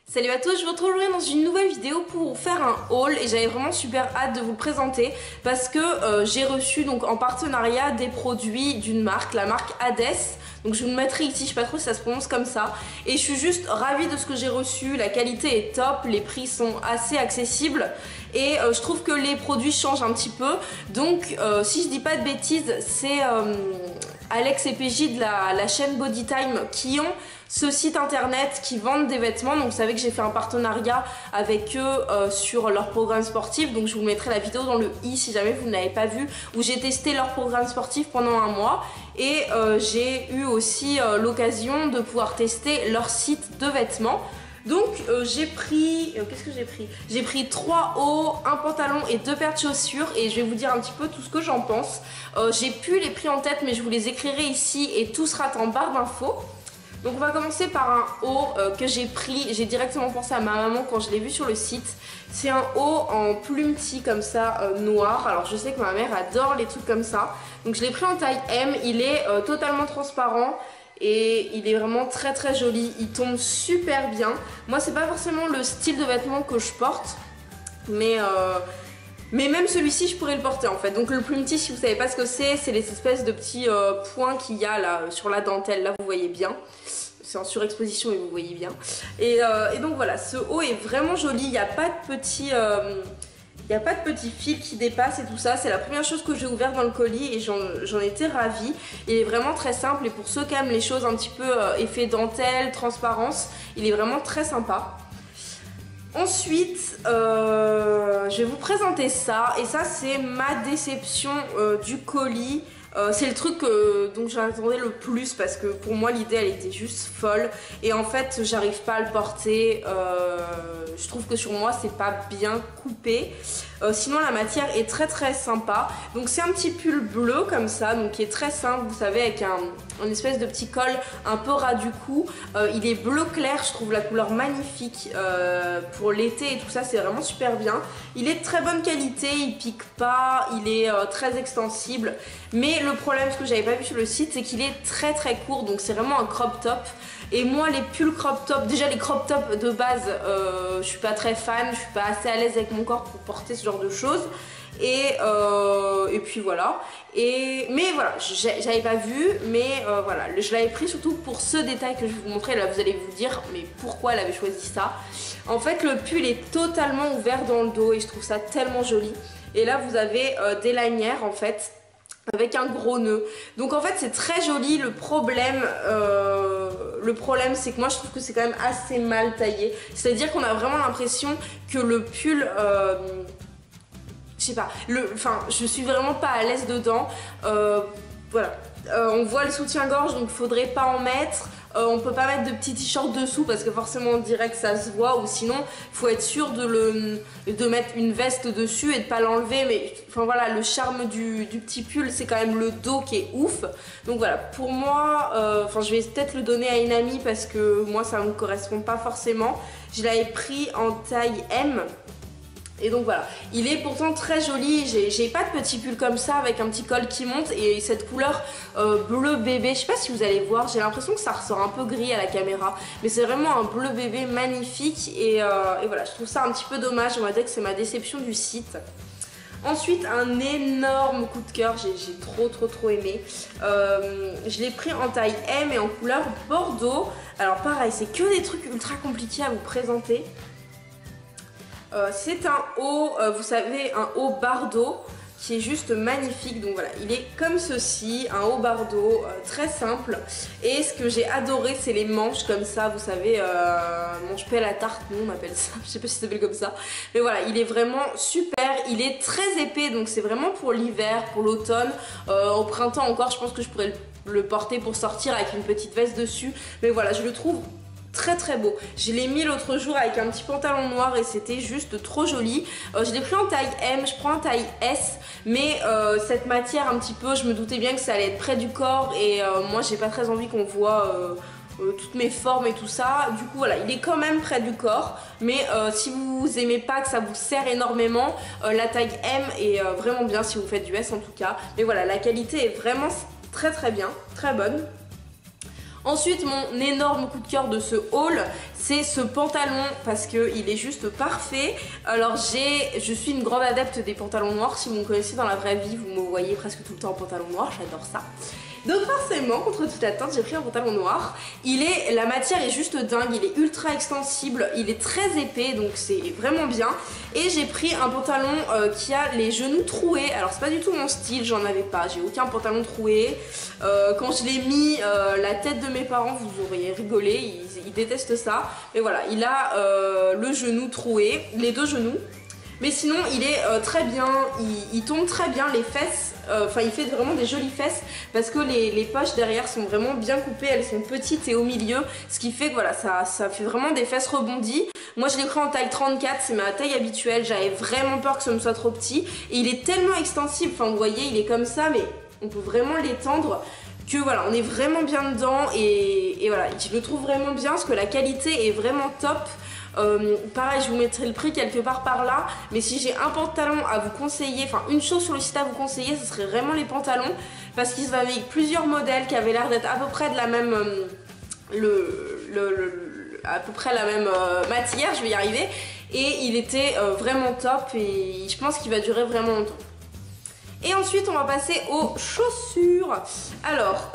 Salut à tous, je vous retrouve aujourd'hui dans une nouvelle vidéo pour vous faire un haul et j'avais vraiment super hâte de vous le présenter parce que j'ai reçu donc en partenariat des produits d'une marque, la marque Hades. Donc je vous le mettrai ici, je sais pas trop si ça se prononce comme ça. Et je suis juste ravie de ce que j'ai reçu, la qualité est top, les prix sont assez accessibles. Et je trouve que les produits changent un petit peu. Donc si je dis pas de bêtises, c'est Alex et PJ de la chaîne Bodytime qui ont ce site internet qui vendent des vêtements. Donc vous savez que j'ai fait un partenariat avec eux sur leur programme sportif. Donc je vous mettrai la vidéo dans le i si jamais vous ne l'avez pas vu, où j'ai testé leur programme sportif pendant un mois. Et j'ai eu aussi l'occasion de pouvoir tester leur site de vêtements. Donc j'ai pris, qu'est-ce que j'ai pris? J'ai pris 3 hauts, un pantalon et 2 paires de chaussures et je vais vous dire un petit peu tout ce que j'en pense. J'ai plus les prix en tête mais je vous les écrirai ici et tout sera en barre d'infos. Donc on va commencer par un haut que j'ai pris, j'ai directement pensé à ma maman quand je l'ai vu sur le site. C'est un haut en plumetis comme ça, noir. Alors je sais que ma mère adore les trucs comme ça. Donc je l'ai pris en taille M, il est totalement transparent. Et il est vraiment très très joli, il tombe super bien. Moi c'est pas forcément le style de vêtement que je porte, mais même celui-ci je pourrais le porter en fait. Donc le plumetis, si vous savez pas ce que c'est les espèces de petits points qu'il y a là sur la dentelle, là vous voyez bien. C'est en surexposition et vous voyez bien. Et donc voilà, ce haut est vraiment joli, il n'y a pas de petits... Il n'y a pas de petits fils qui dépassent et tout ça. C'est la première chose que j'ai ouvert dans le colis et j'en étais ravie. Il est vraiment très simple et pour ceux qui aiment les choses un petit peu effet dentelle, transparence, il est vraiment très sympa. Ensuite, je vais vous présenter ça. Et ça, c'est ma déception du colis. C'est le truc dont j'attendais le plus parce que pour moi l'idée elle était juste folle et en fait j'arrive pas à le porter. Je trouve que sur moi c'est pas bien coupé. Sinon la matière est très très sympa. Donc c'est un petit pull bleu comme ça, donc qui est très simple, vous savez, avec un espèce de petit col un peu ras du cou. Il est bleu clair, je trouve la couleur magnifique pour l'été et tout ça, c'est vraiment super bien. Il est de très bonne qualité, il pique pas, il est très extensible. Mais le problème, ce que j'avais pas vu sur le site, c'est qu'il est très très court, donc c'est vraiment un crop top. Et moi les pulls crop top, déjà les crop top de base, je suis pas très fan, je suis pas assez à l'aise avec mon corps pour porter ce genre de choses. Et puis voilà. Mais voilà, j'avais pas vu, mais voilà, je l'avais pris surtout pour ce détail que je vais vous montrer. Là vous allez vous dire, mais pourquoi elle avait choisi ça? En fait le pull est totalement ouvert dans le dos et je trouve ça tellement joli. Et là vous avez des lanières en fait, avec un gros nœud. Donc en fait c'est très joli. Le problème c'est que moi je trouve que c'est quand même assez mal taillé. C'est-à-dire qu'on a vraiment l'impression que le pull... je sais pas, je suis vraiment pas à l'aise dedans. Voilà. On voit le soutien-gorge donc il faudrait pas en mettre. On peut pas mettre de petits t-shirts dessous parce que forcément on dirait que ça se voit, ou sinon il faut être sûr de mettre une veste dessus et de pas l'enlever. Mais enfin voilà, le charme du petit pull c'est quand même le dos qui est ouf. Donc voilà, pour moi, je vais peut-être le donner à une amie parce que moi ça me correspond pas forcément. Je l'avais pris en taille M. Et donc voilà, il est pourtant très joli. J'ai pas de petit pull comme ça avec un petit col qui monte et cette couleur bleu bébé. Je sais pas si vous allez voir, j'ai l'impression que ça ressort un peu gris à la caméra, mais c'est vraiment un bleu bébé magnifique. Et voilà, je trouve ça un petit peu dommage. On va dire que c'est ma déception du site. Ensuite, un énorme coup de cœur, j'ai trop aimé. Je l'ai pris en taille M et en couleur bordeaux. Alors pareil, c'est que des trucs ultra compliqués à vous présenter. C'est un haut, vous savez, un haut bardeau qui est juste magnifique. Donc voilà, il est comme ceci, un haut bardeau très simple. Et ce que j'ai adoré, c'est les manches comme ça, vous savez, manche pelle à tarte, nous on appelle ça, je sais pas si ça s'appelle comme ça. Mais voilà, il est vraiment super, il est très épais, donc c'est vraiment pour l'hiver, pour l'automne. Au printemps encore, je pense que je pourrais le porter pour sortir avec une petite veste dessus. Mais voilà, je le trouve très beau. Je l'ai mis l'autre jour avec un petit pantalon noir et c'était juste trop joli. Je l'ai pris en taille M, je prends en taille S, mais cette matière un petit peu, je me doutais bien que ça allait être près du corps et moi j'ai pas très envie qu'on voit toutes mes formes et tout ça. Du coup voilà, il est quand même près du corps, mais si vous aimez pas que ça vous serre énormément, la taille M est vraiment bien si vous faites du S en tout cas. Mais voilà, la qualité est vraiment très bien, très bonne. Ensuite, mon énorme coup de cœur de ce haul, c'est ce pantalon parce qu'il est juste parfait. Alors je suis une grande adepte des pantalons noirs. Si vous me connaissez dans la vraie vie, vous me voyez presque tout le temps en pantalon noir, j'adore ça. Donc forcément, contre toute attente, j'ai pris un pantalon noir. La matière est juste dingue, il est ultra extensible, il est très épais, donc c'est vraiment bien. Et j'ai pris un pantalon qui a les genoux troués. Alors c'est pas du tout mon style, j'en avais pas, j'ai aucun pantalon troué. Quand je l'ai mis, la tête de mes parents, vous auriez rigolé, ils détestent ça. Mais voilà, il a le genou troué, les deux genoux. Mais sinon il est très bien, il tombe très bien, les fesses, enfin il fait vraiment des jolies fesses parce que les poches derrière sont vraiment bien coupées, elles sont petites et au milieu, ce qui fait que voilà, ça fait vraiment des fesses rebondies. Moi je l'ai pris en taille 34, c'est ma taille habituelle, j'avais vraiment peur que ce me soit trop petit et il est tellement extensible, enfin vous voyez il est comme ça mais on peut vraiment l'étendre. Que voilà, on est vraiment bien dedans et voilà, je le trouve vraiment bien parce que la qualité est vraiment top. Pareil, je vous mettrai le prix quelque part par là, mais si j'ai un pantalon à vous conseiller, enfin une chose sur le site à vous conseiller, ce serait vraiment les pantalons parce qu'ils avaient plusieurs modèles qui avaient l'air d'être à peu près de la même à peu près la même matière, je vais y arriver, et il était vraiment top et je pense qu'il va durer vraiment longtemps. Et ensuite on va passer aux chaussures. Alors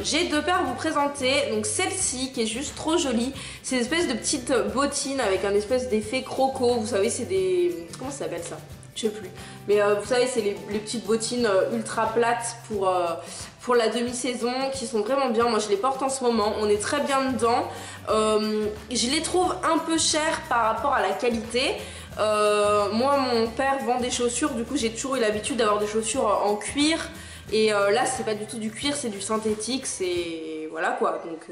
j'ai deux paires à vous présenter. Donc celle-ci qui est juste trop jolie, c'est une espèce de petite bottine avec un espèce d'effet croco. Vous savez c'est des... comment ça s'appelle ça? Je sais plus. Mais vous savez c'est les petites bottines ultra plates pour la demi-saison qui sont vraiment bien. Moi je les porte en ce moment, on est très bien dedans. Je les trouve un peu chères par rapport à la qualité. Moi mon père vend des chaussures, du coup j'ai toujours eu l'habitude d'avoir des chaussures en cuir et là c'est pas du tout du cuir, c'est du synthétique, c'est voilà quoi, donc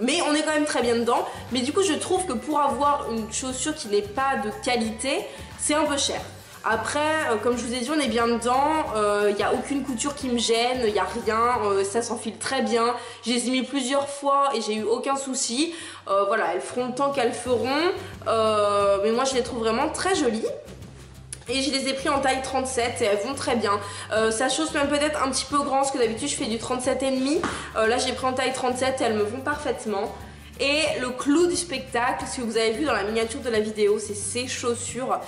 mais on est quand même très bien dedans, mais du coup je trouve que pour avoir une chaussure qui n'est pas de qualité c'est un peu cher. Après, comme je vous ai dit, on est bien dedans, il n'y a aucune couture qui me gêne, il n'y a rien, ça s'enfile très bien. Je les ai mis plusieurs fois et j'ai eu aucun souci. Voilà, elles feront le temps qu'elles feront, mais moi je les trouve vraiment très jolies. Et je les ai pris en taille 37 et elles vont très bien. Ça chausse même peut-être un petit peu grand parce que d'habitude je fais du 37,5. Là j'ai pris en taille 37 et elles me vont parfaitement. Et le clou du spectacle, ce que vous avez vu dans la miniature de la vidéo, c'est ces chaussures.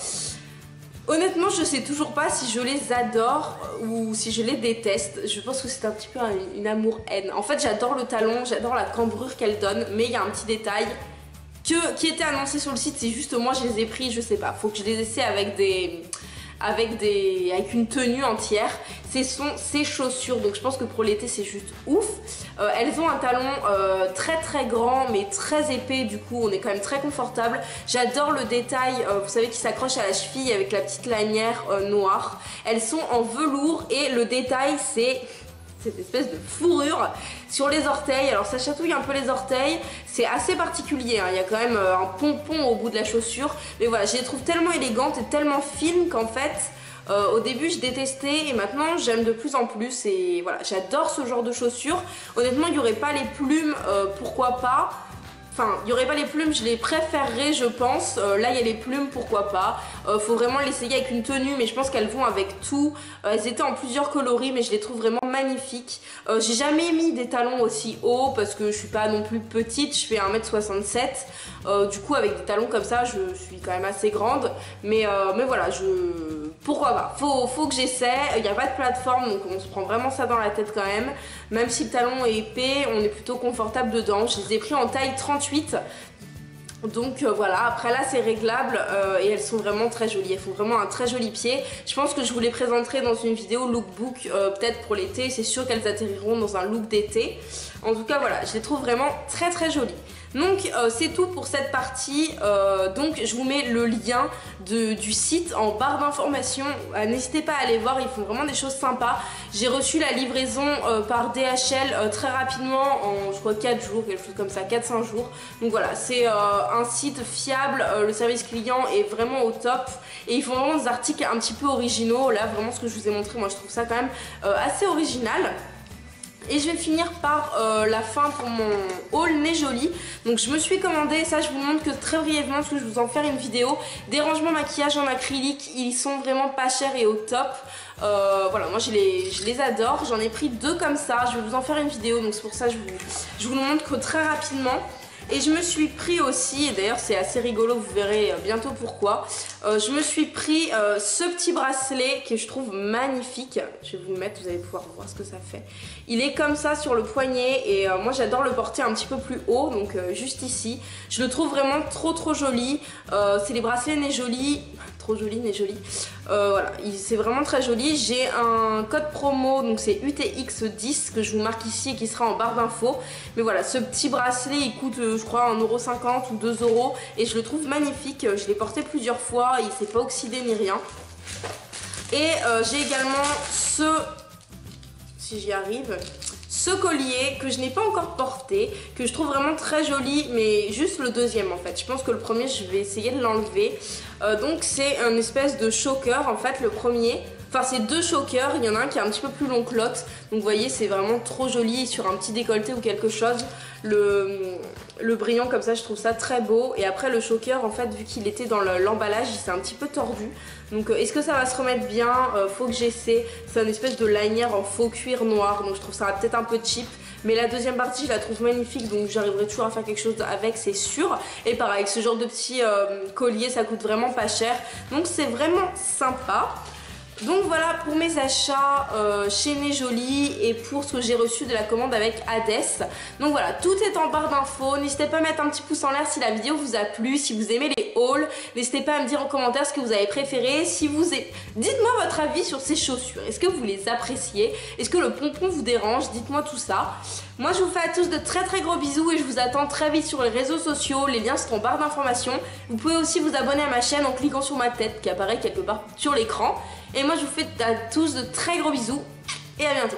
Honnêtement, je sais toujours pas si je les adore ou si je les déteste. Je pense que c'est un petit peu une amour-haine. En fait, j'adore le talon, j'adore la cambrure qu'elle donne, mais il y a un petit détail qui était annoncé sur le site. C'est juste moi, je les ai pris, je sais pas. Faut que je les essaie avec une tenue entière. Ce sont ces chaussures, donc je pense que pour l'été c'est juste ouf. Elles ont un talon très très grand mais très épais, du coup on est quand même très confortable. J'adore le détail, vous savez, qui s'accroche à la cheville avec la petite lanière noire. Elles sont en velours et le détail c'est cette espèce de fourrure sur les orteils. Alors ça chatouille un peu les orteils, c'est assez particulier, hein. Il y a quand même un pompon au bout de la chaussure, mais voilà, je les trouve tellement élégantes et tellement fines qu'en fait au début je détestais et maintenant j'aime de plus en plus et voilà, j'adore ce genre de chaussures. Honnêtement il n'y aurait pas les plumes, pourquoi pas. Enfin, il n'y aurait pas les plumes, je les préférerais je pense. Là il y a les plumes, pourquoi pas. Faut vraiment l'essayer avec une tenue, mais je pense qu'elles vont avec tout. Elles étaient en plusieurs coloris mais je les trouve vraiment magnifiques. J'ai jamais mis des talons aussi hauts parce que je suis pas non plus petite, je fais 1m67. Du coup avec des talons comme ça je suis quand même assez grande. Mais voilà, pourquoi pas. Faut que j'essaie. Il n'y a pas de plateforme donc on se prend vraiment ça dans la tête quand même. Même si le talon est épais, on est plutôt confortable dedans. Je les ai pris en taille 38. Donc voilà, après là c'est réglable et elles sont vraiment très jolies, elles font vraiment un très joli pied. Je pense que je vous les présenterai dans une vidéo lookbook peut-être pour l'été, c'est sûr qu'elles atterriront dans un look d'été. En tout cas voilà, je les trouve vraiment très très jolies. Donc c'est tout pour cette partie, donc je vous mets le lien du site en barre d'informations, n'hésitez pas à aller voir, ils font vraiment des choses sympas. J'ai reçu la livraison par DHL très rapidement, en je crois 4 jours, quelque chose comme ça, 4-5 jours. Donc voilà, c'est un site fiable, le service client est vraiment au top et ils font vraiment des articles un petit peu originaux. Là vraiment ce que je vous ai montré, moi je trouve ça quand même assez original. Et je vais finir par la fin pour mon haul nez joli. Donc je me suis commandé, ça je vous le montre que très brièvement parce que je vais vous en faire une vidéo, des rangements maquillage en acrylique. Ils sont vraiment pas chers et au top. Voilà, moi je les adore. J'en ai pris 2 comme ça. Je vais vous en faire une vidéo, donc c'est pour ça que je vous le montre que très rapidement. Et je me suis pris aussi, et d'ailleurs c'est assez rigolo, vous verrez bientôt pourquoi, je me suis pris ce petit bracelet que je trouve magnifique. Je vais vous le mettre, vous allez pouvoir voir ce que ça fait. Il est comme ça sur le poignet et moi j'adore le porter un petit peu plus haut, donc juste ici. Je le trouve vraiment trop joli. C'est les bracelets Né Joli. Trop joli, Né Joli. Voilà, c'est vraiment très joli. J'ai un code promo, donc c'est UTX10 que je vous marque ici et qui sera en barre d'infos. Mais voilà, ce petit bracelet il coûte je crois 1,50 € ou 2 € et je le trouve magnifique. Je l'ai porté plusieurs fois, il s'est pas oxydé ni rien. Et j'ai également si j'y arrive, ce collier que je n'ai pas encore porté, que je trouve vraiment très joli, mais juste le deuxième en fait. Je pense que le premier je vais essayer de l'enlever. Donc c'est un espèce de choker en fait, le premier. Enfin c'est 2 chokers, il y en a un qui est un petit peu plus long que l'autre. Donc vous voyez c'est vraiment trop joli sur un petit décolleté ou quelque chose. Le brillant comme ça je trouve ça très beau. Et après le choker en fait vu qu'il était dans l'emballage il s'est un petit peu tordu. Donc est-ce que ça va se remettre bien? Faut que j'essaie. C'est une espèce de lanière en faux cuir noir, donc je trouve ça peut-être un peu cheap. Mais la deuxième partie je la trouve magnifique, donc j'arriverai toujours à faire quelque chose avec, c'est sûr. Et pareil, ce genre de petit collier ça coûte vraiment pas cher, donc c'est vraiment sympa. Donc voilà pour mes achats chez Né Joli et pour ce que j'ai reçu de la commande avec Hades. Donc voilà, tout est en barre d'infos. N'hésitez pas à mettre un petit pouce en l'air si la vidéo vous a plu, si vous aimez les hauls. N'hésitez pas à me dire en commentaire ce que vous avez préféré. Dites-moi votre avis sur ces chaussures. Est-ce que vous les appréciez? Est-ce que le pompon vous dérange? Dites-moi tout ça. Moi je vous fais à tous de très gros bisous et je vous attends très vite sur les réseaux sociaux. Les liens seront en barre d'informations. Vous pouvez aussi vous abonner à ma chaîne en cliquant sur ma tête qui apparaît quelque part sur l'écran. Et moi je vous fais à tous de très gros bisous et à bientôt.